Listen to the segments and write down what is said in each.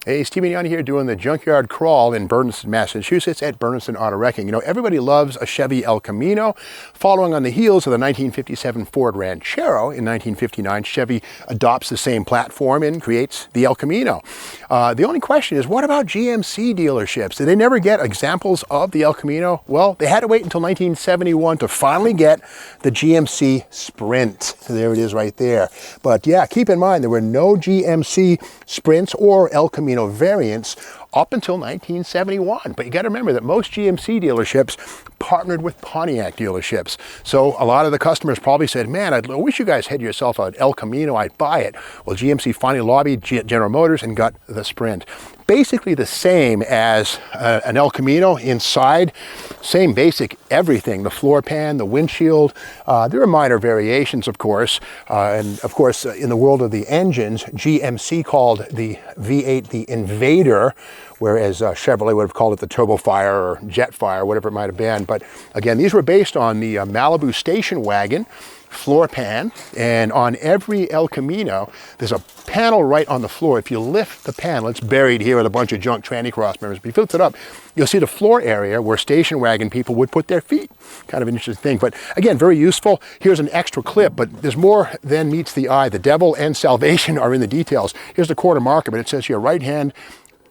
Hey, Steve Mignani here doing the junkyard crawl in Berniston, Massachusetts at Berniston Auto Wrecking. You know, everybody loves a Chevy El Camino. Following on the heels of the 1957 Ford Ranchero, in 1959, Chevy adopts the same platform and creates the El Camino. The only question is, what about GMC dealerships? Did they never get examples of the El Camino? Well, they had to wait until 1971 to finally get the GMC Sprint. There it is right there. But yeah, keep in mind, there were no GMC Sprints or El Camino variants up until 1971. But you got to remember that most GMC dealerships partnered with Pontiac dealerships. So a lot of the customers probably said, man, I wish you guys had yourself an El Camino, I'd buy it. Well, GMC finally lobbied General Motors and got the Sprint. Basically the same as an El Camino inside, same basic everything, the floor pan, the windshield. There are minor variations, of course. And of course, in the world of the engines, GMC called the V8 the Invader, whereas Chevrolet would have called it the Turbofire or Jetfire, whatever it might have been. But again, these were based on the Malibu station wagon floor pan, and on every El Camino there's a panel right on the floor. If you lift the panel, it's buried here with a bunch of junk tranny cross members, but if you lift it up, you'll see the floor area where station wagon people would put their feet. Kind of an interesting thing, but again, very useful. Here's an extra clip, but there's more than meets the eye. The devil and salvation are in the details. Here's the quarter marker, but it says here right hand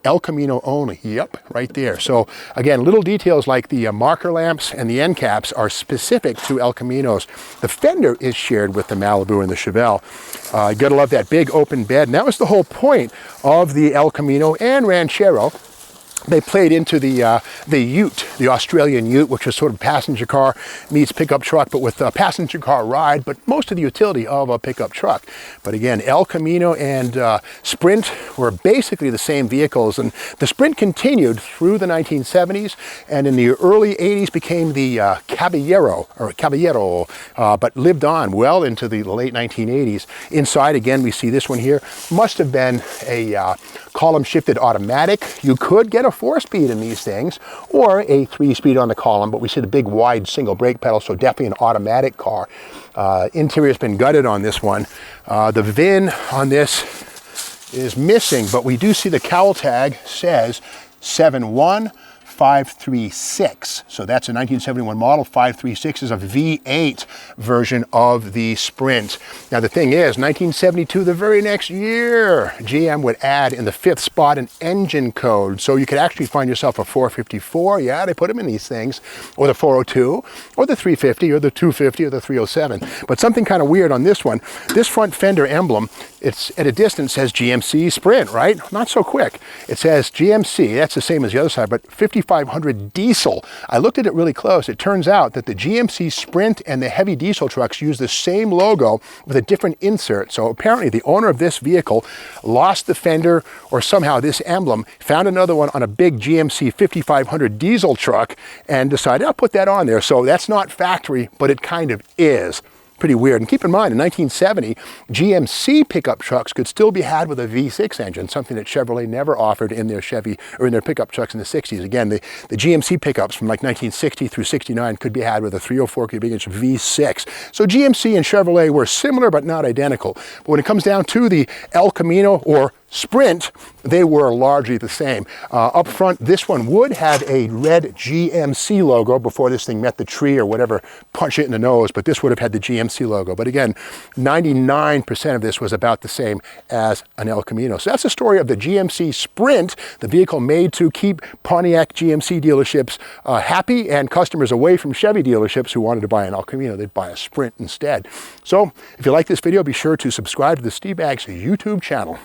El Camino only. Yep, right there. So again, little details like the marker lamps and the end caps are specific to El Caminos. The fender is shared with the Malibu and the Chevelle. You gotta love that big open bed. And that was the whole point of the El Camino and Ranchero. They played into the Ute, the Australian Ute, which was sort of passenger car meets pickup truck, but with a passenger car ride, but most of the utility of a pickup truck. But again, El Camino and Sprint were basically the same vehicles, and the Sprint continued through the 1970s, and in the early 80s became the Caballero, but lived on well into the late 1980s. Inside, again, we see this one here. Must have been a column shifted automatic. You could get a 4-speed in these things, or a 3-speed on the column, but we see the big wide single brake pedal, so definitely an automatic car. Interior has been gutted on this one. The VIN on this is missing, but we do see the cowl tag says 71536. So that's a 1971 model. 536 is a V8 version of the Sprint. Now the thing is, 1972, the very next year, GM would add in the 5th spot an engine code. So you could actually find yourself a 454. Yeah, they put them in these things. Or the 402, or the 350, or the 250, or the 307. But something kind of weird on this one. This front fender emblem, it's at a distance says GMC Sprint, right? Not so quick. It says GMC, that's the same as the other side, but 5500 diesel. I looked at it really close. It turns out that the GMC Sprint and the heavy diesel trucks use the same logo with a different insert. So apparently the owner of this vehicle lost the fender, or somehow this emblem, found another one on a big GMC 5500 diesel truck and decided, I'll put that on there. So that's not factory, but it kind of is. Pretty weird. And keep in mind, in 1970, GMC pickup trucks could still be had with a V6 engine, something that Chevrolet never offered in their Chevy or in their pickup trucks in the 60s. Again, the GMC pickups from like 1960 through 69 could be had with a 304 cubic inch V6. So GMC and Chevrolet were similar but not identical. But when it comes down to the El Camino or Sprint, they were largely the same. Up front, this one would have a red GMC logo before this thing met the tree or whatever, punch it in the nose, but this would have had the GMC logo. But again, 99% of this was about the same as an El Camino. So that's the story of the GMC Sprint, the vehicle made to keep Pontiac GMC dealerships happy and customers away from Chevy dealerships who wanted to buy an El Camino. They'd buy a Sprint instead. So if you like this video, be sure to subscribe to the Steve Baggs YouTube channel.